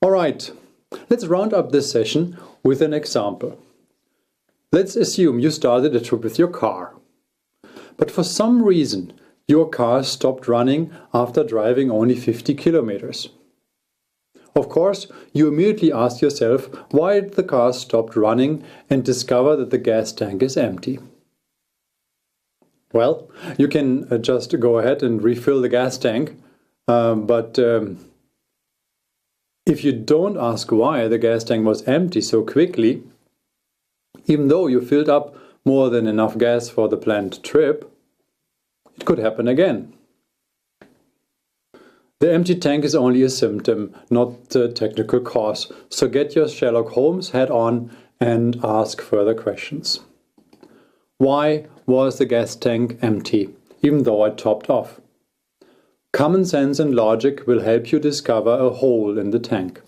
Alright, let's round up this session with an example. Let's assume you started a trip with your car, but for some reason your car stopped running after driving only 50 kilometers. Of course, you immediately ask yourself why the car stopped running and discover that the gas tank is empty. Well, you can just go ahead and refill the gas tank, but if you don't ask why the gas tank was empty so quickly, even though you filled up more than enough gas for the planned trip, it could happen again. The empty tank is only a symptom, not the technical cause, so get your Sherlock Holmes hat on and ask further questions. Why was the gas tank empty, even though I topped off? Common sense and logic will help you discover a hole in the tank.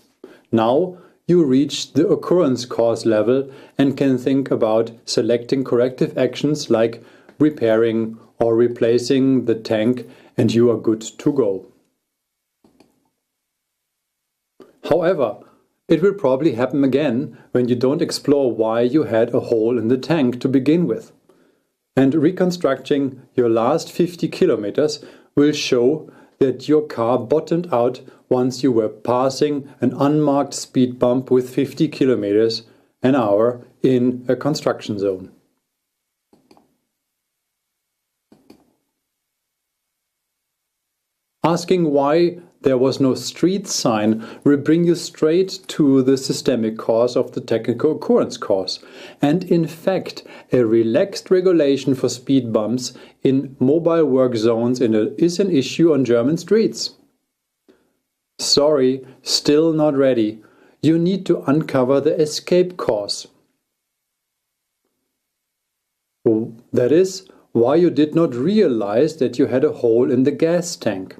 Now you reach the occurrence cause level and can think about selecting corrective actions like repairing or replacing the tank, and you are good to go. However, it will probably happen again when you don't explore why you had a hole in the tank to begin with. And reconstructing your last 50 kilometers will show that your car bottomed out once you were passing an unmarked speed bump with 50 kilometers an hour in a construction zone. Asking why there was no street sign will bring you straight to the systemic cause of the technical occurrence cause. And in fact, a relaxed regulation for speed bumps in mobile work zones is an issue on German streets. Sorry, still not ready. You need to uncover the escape cause. That is, why you did not realize that you had a hole in the gas tank.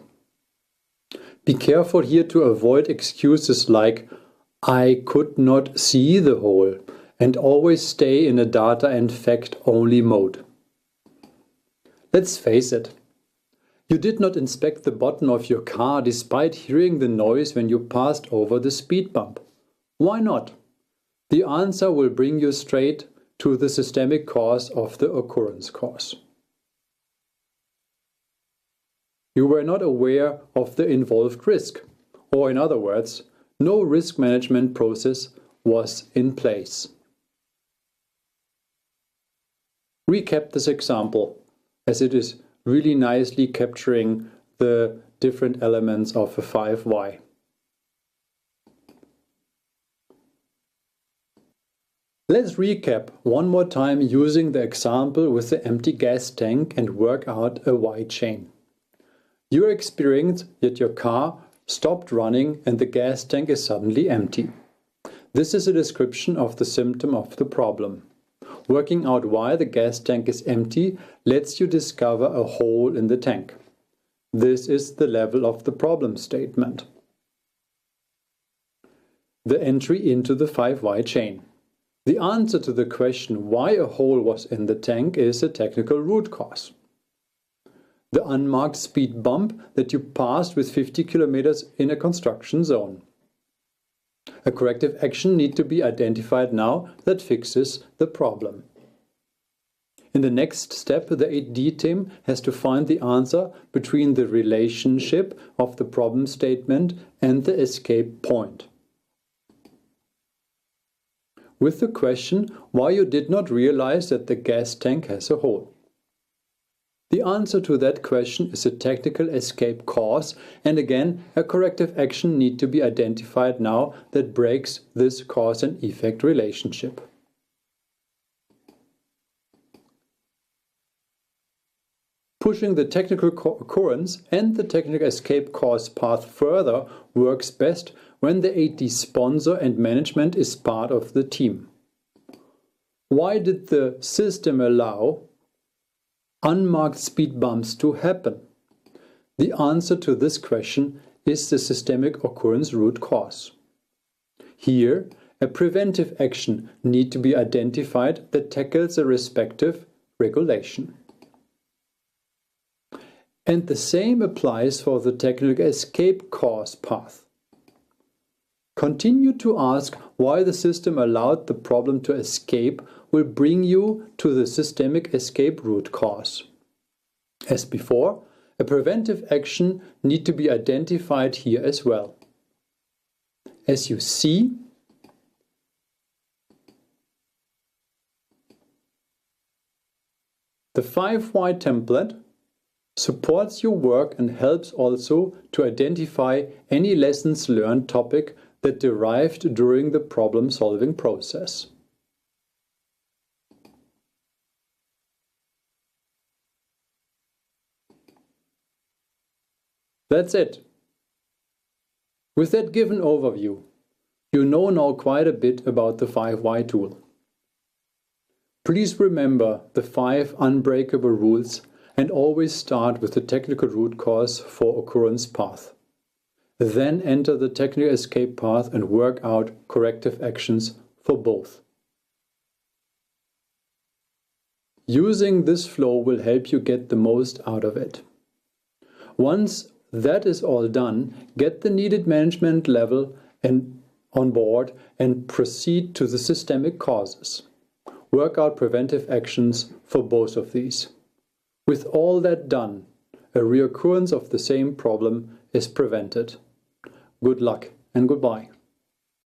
Be careful here to avoid excuses like, I could not see the hole, and always stay in a data and fact only mode. Let's face it, you did not inspect the bottom of your car despite hearing the noise when you passed over the speed bump. Why not? The answer will bring you straight to the systemic cause of the occurrence cause. You were not aware of the involved risk, or in other words, no risk management process was in place. Recap this example, as it is really nicely capturing the different elements of a 5 why. Let's recap one more time using the example with the empty gas tank and work out a why chain. You experienced that your car stopped running and the gas tank is suddenly empty. This is a description of the symptom of the problem. Working out why the gas tank is empty lets you discover a hole in the tank. This is the level of the problem statement. The entry into the 5 why chain. The answer to the question why a hole was in the tank is a technical root cause. The unmarked speed bump that you passed with 50 kilometers in a construction zone. A corrective action needs to be identified now that fixes the problem. In the next step, the 8D team has to find the answer between the relationship of the problem statement and the escape point. With the question why you did not realize that the gas tank has a hole. The answer to that question is a technical escape cause, and again, a corrective action needs to be identified now that breaks this cause and effect relationship. Pushing the technical occurrence and the technical escape cause path further works best when the 8D sponsor and management is part of the team. Why did the system allow unmarked speed bumps to happen? The answer to this question is the systemic occurrence root cause. Here, a preventive action needs to be identified that tackles a respective regulation. And the same applies for the technical escape cause path. Continue to ask why the system allowed the problem to escape will bring you to the systemic escape root cause. As before, a preventive action needs to be identified here as well. As you see, the 5Y template supports your work and helps also to identify any lessons learned topic that derived during the problem-solving process. That's it. With that given overview, you know now quite a bit about the 5Y tool. Please remember the 5 unbreakable rules and always start with the technical root cause for occurrence path. Then enter the technical escape path and work out corrective actions for both. Using this flow will help you get the most out of it. Once that is all done, get the needed management level on board and proceed to the systemic causes. Work out preventive actions for both of these. With all that done, a reoccurrence of the same problem is prevented. Good luck and goodbye.